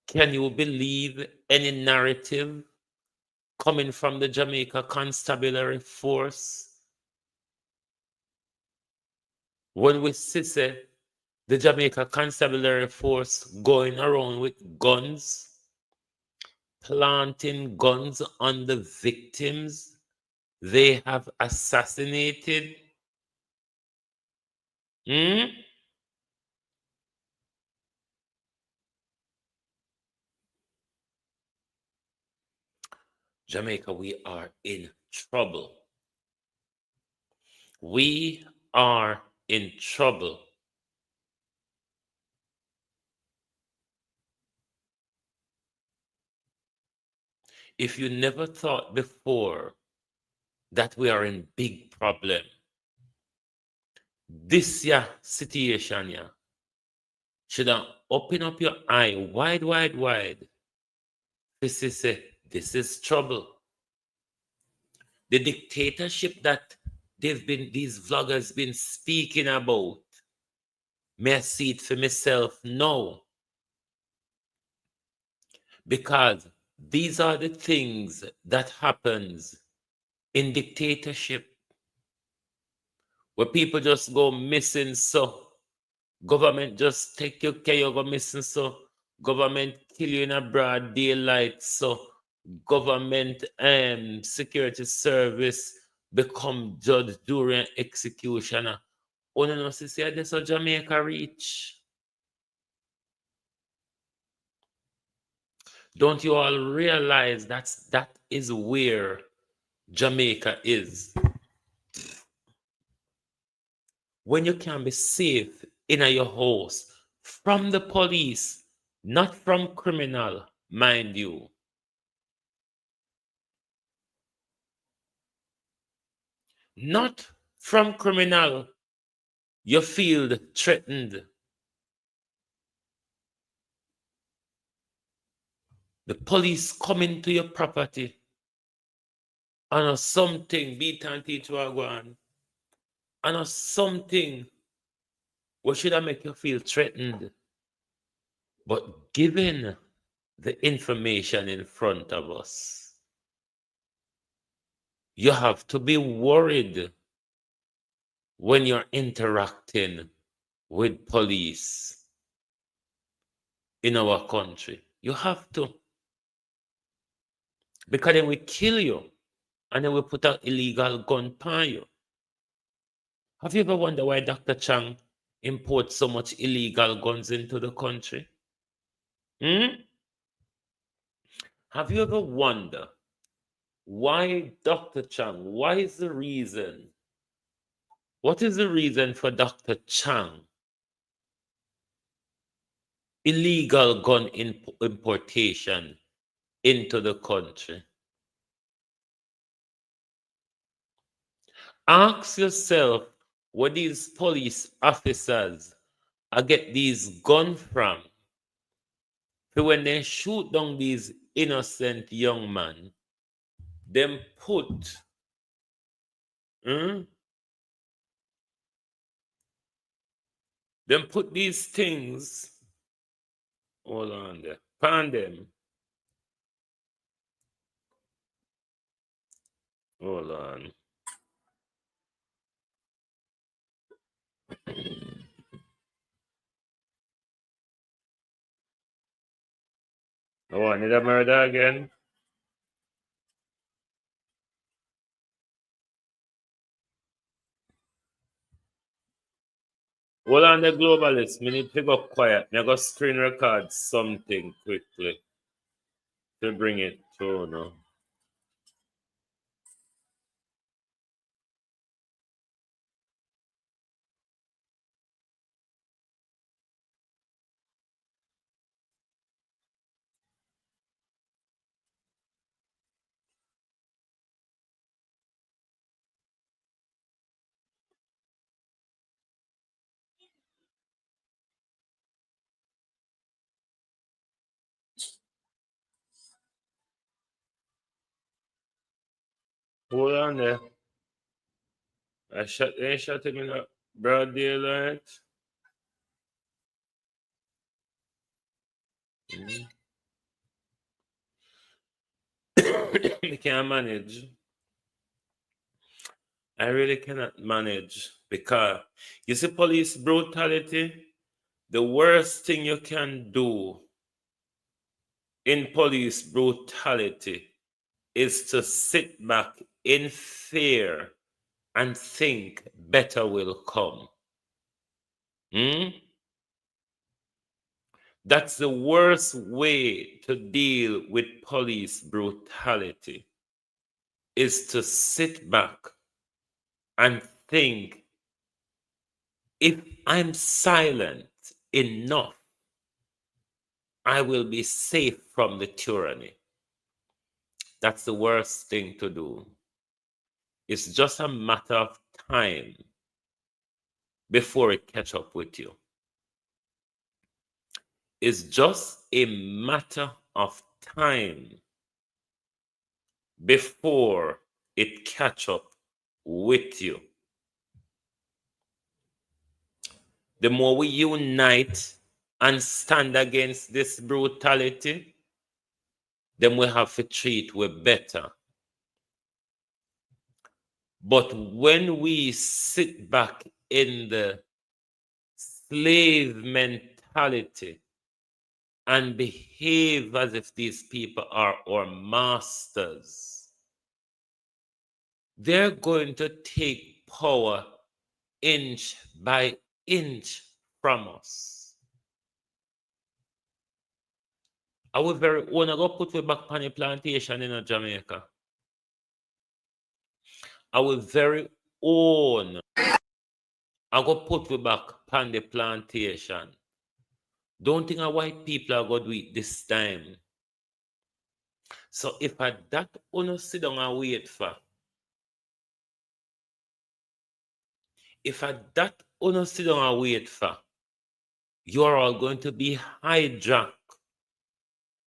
Can you believe any narrative coming from the Jamaica Constabulary Force? When we see say, the Jamaica Constabulary Force going around with guns, planting guns on the victims they have assassinated. Jamaica, we are in trouble. We are in trouble. If you never thought before that we are in big problem, this situation should open up your eye wide, wide, wide. This is trouble. The dictatorship that these vloggers been speaking about, may I see it for myself? No. Because these are the things that happens in dictatorship, where people just go missing. So government just take your care, you go missing. So government kill you in a broad daylight. So government security service become judge during execution. Oh no, see, this is Jamaica reach. Don't you all realize that is where Jamaica is? When you can be safe in your house from the police, not from criminal, mind you. Not from criminal, you feel threatened. The police come into your property and something beat and teach you and something what should I make you feel threatened? But given the information in front of us, you have to be worried when you're interacting with police in our country. You have to. Because then we kill you and then we put an illegal gun upon you. Have you ever wondered why Dr. Chang imports so much illegal guns into the country? Have you ever wondered why Dr. Chang? What is the reason for Dr. Chang illegal gun importation into the country? Ask yourself where these police officers are get these guns from. So when they shoot down these innocent young men, them put these things, hold on there, pan them. Hold on. Oh, I need a murder again. Hold on the globalist. Me need to go quiet. Me go screen record something quickly to bring it to no. Hold on there. They shot him in the broad daylight. I can't manage. I really cannot manage because you see, police brutality, the worst thing you can do in police brutality is to sit back in fear and think better will come. That's the worst way to deal with police brutality, is to sit back and think, if I'm silent enough, I will be safe from the tyranny. That's the worst thing to do. It's just a matter of time before it catch up with you. It's just a matter of time before it catch up with you. The more we unite and stand against this brutality, then we have to treat with better. But when we sit back in the slave mentality and behave as if these people are our masters, they're going to take power inch by inch from us. Our very own, I go put we back on the plantation in Jamaica. Our very own, I go put we back on the plantation. Don't think our white people are going to do it this time. So if I that uno sit down and wait for, if I that uno sit down and wait for, you're all going to be hijacked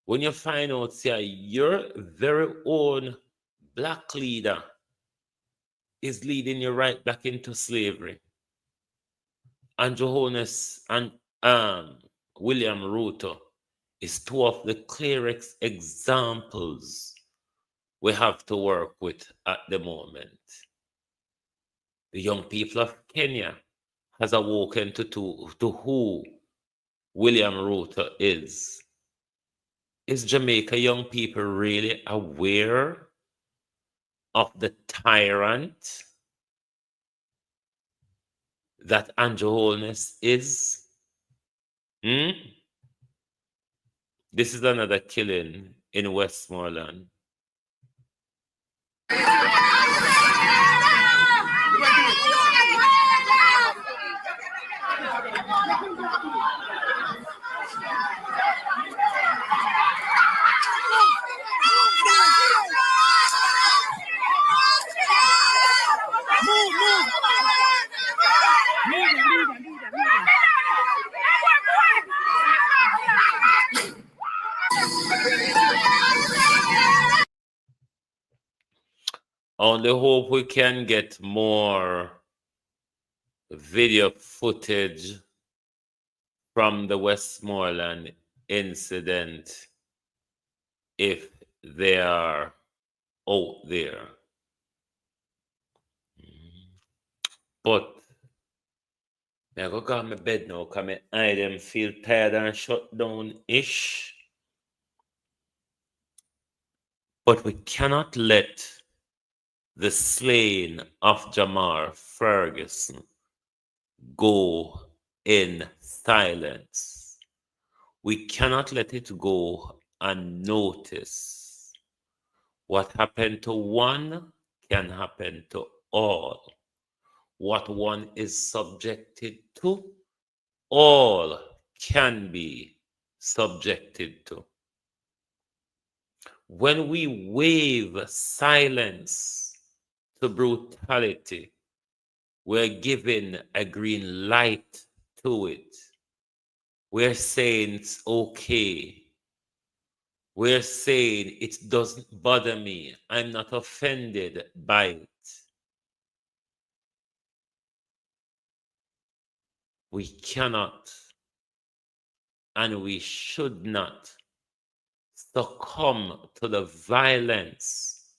when you find out, say, your very own black leader is leading you right back into slavery. And Holness and William Ruto is two of the clearest examples we have to work with at the moment. The young people of Kenya has awoken to who William Ruto is. Is Jamaica young people really aware of the tyrant that Andrew Holness is? This is another killing in Westmoreland. Only hope we can get more video footage from the Westmoreland incident if they are out there. But I go to my bed now because my eye them feel tired and shut down-ish. But we cannot let the slaying of Jamar Ferguson go in silence. We cannot let it go unnoticed. What happened to one can happen to all. What one is subjected to, all can be subjected to. When we wave silence to brutality, we're giving a green light to it. We're saying it's okay. We're saying it doesn't bother me. I'm not offended by it. We cannot and we should not succumb to the violence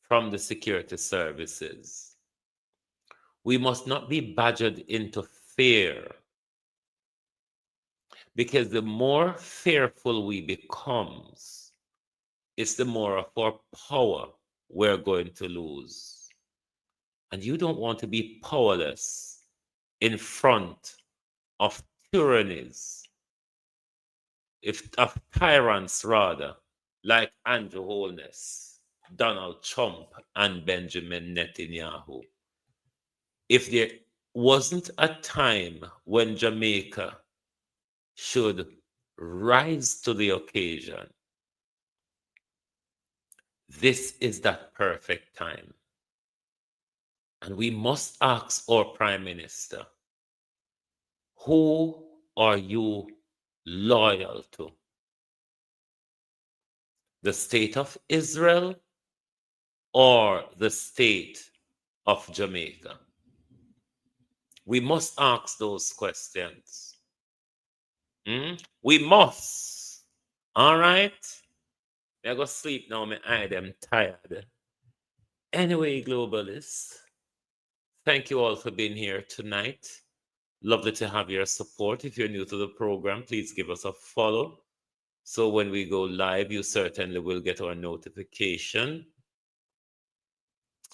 from the security services. We must not be badgered into fear, because the more fearful we become, it's the more of our power we're going to lose. And you don't want to be powerless in front of tyrannies, of tyrants rather, like Andrew Holness, Donald Trump, and Benjamin Netanyahu. If there wasn't a time when Jamaica should rise to the occasion, this is that perfect time. And we must ask our Prime Minister, who are you loyal to? The state of Israel or the state of Jamaica? We must ask those questions. We must. All right? I go sleep now, my eye them tired. Anyway, globalists, thank you all for being here tonight. Lovely to have your support. If you're new to the program, please give us a follow. So when we go live, you certainly will get our notification.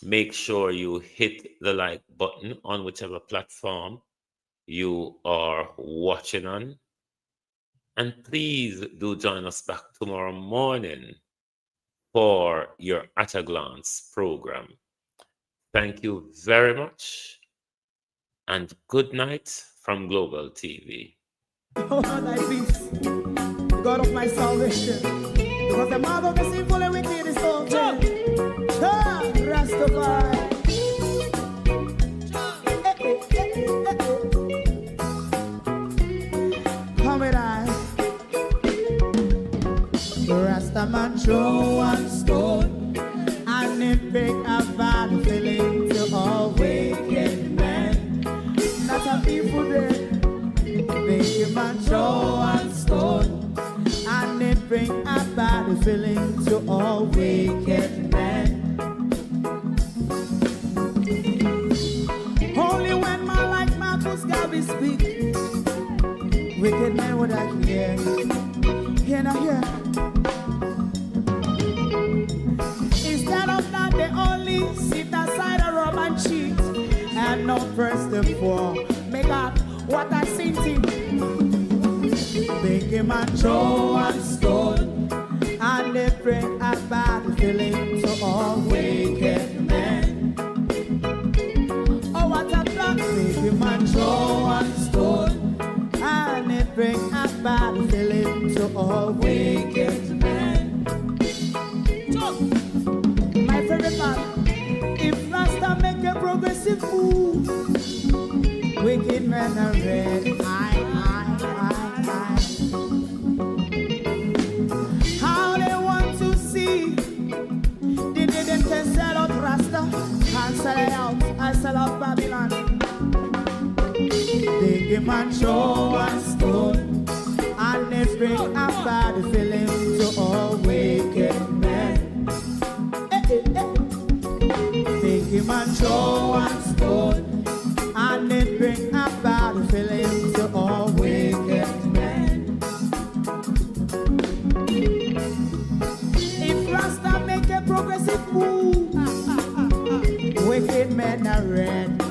Make sure you hit the like button on whichever platform you are watching on. And please do join us back tomorrow morning for your At a Glance program. Thank you very much, and good night from Global TV. Oh, thy peace, the God of my salvation, because the mouth of the sinful and wicked is open. Rastafari. Come with I. Rastaman throw one stone, and it break a bad feeling to all wicked men. Not a people there. Make a man throw one stone, and it bring a bad feeling to all wicked men. Only when man like Marcus Garvey speak, wicked men would I hear. Hear now hear. Instead of that, they only sit aside and rob and cheat, and not first and four. Make up what I seen to. Make him a throw and stone, and they bring a bad feeling to all wicked men. Oh, what a plan! Make him a throw and stone, and they bring a bad feeling to all wicked men. So, my favorite man, if Rasta make a progressive move, wicked men are red. How they want to see the day them can sell out Rasta and sell it out and sell out Babylon. They give man show and stone, and they bring a bad feeling to all wicked men. They give man show and stone, and they bring a bad feeling to all wicked men. If Rasta make a progressive move, wicked men are red.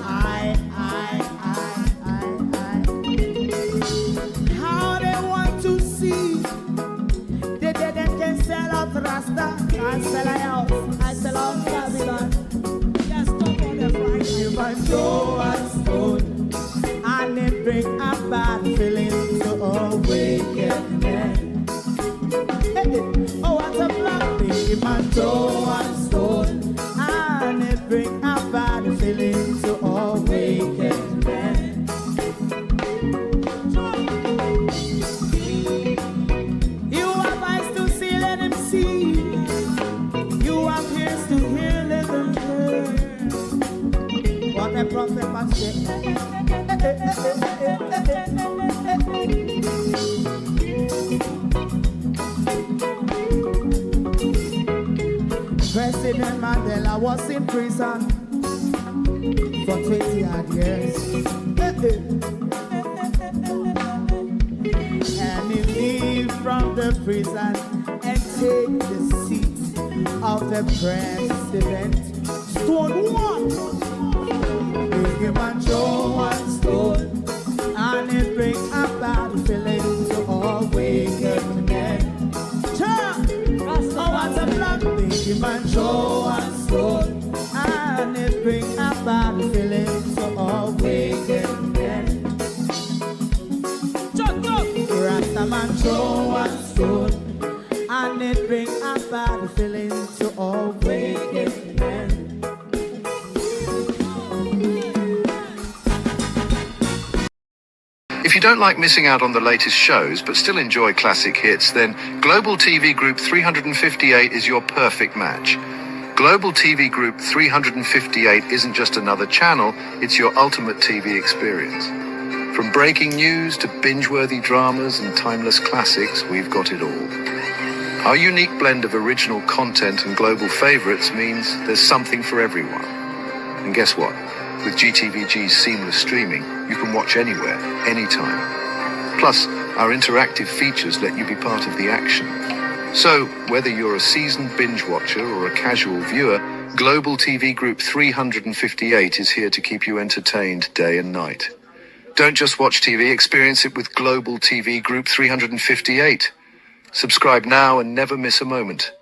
How they want to see the dead and can sell out Rasta and sell out, I sell out Babylon. Just stop on the right. You might throw a stone, and it bring a bad feeling to all wicked men. Oh, what a black thing. You might throw a stone, and it bring a bad feeling to all wicked men. You have eyes to see, let Mandela was in prison for 20 odd years. And he leave from the prison and take the seat of the president. Stone one, big him and throw one stone, and it bring a bad feeling to all wicked men. Oh, what's a black big him and throw one stone, and it bring a bad feeling to all wicked men. Rastaman throw one stone, and it bring a bad feeling to all wicked men. If you don't like missing out on the latest shows but still enjoy classic hits, then Global TV Group 358 is your perfect match. Global TV Group 358 isn't just another channel, it's your ultimate TV experience. From breaking news to binge-worthy dramas and timeless classics, we've got it all. Our unique blend of original content and global favorites means there's something for everyone. And guess what? With GTVG's seamless streaming, you can watch anywhere, anytime. Plus, our interactive features let you be part of the action. So, whether you're a seasoned binge watcher or a casual viewer, Global TV Group 358 is here to keep you entertained day and night. Don't just watch TV, experience it with Global TV Group 358. Subscribe now and never miss a moment.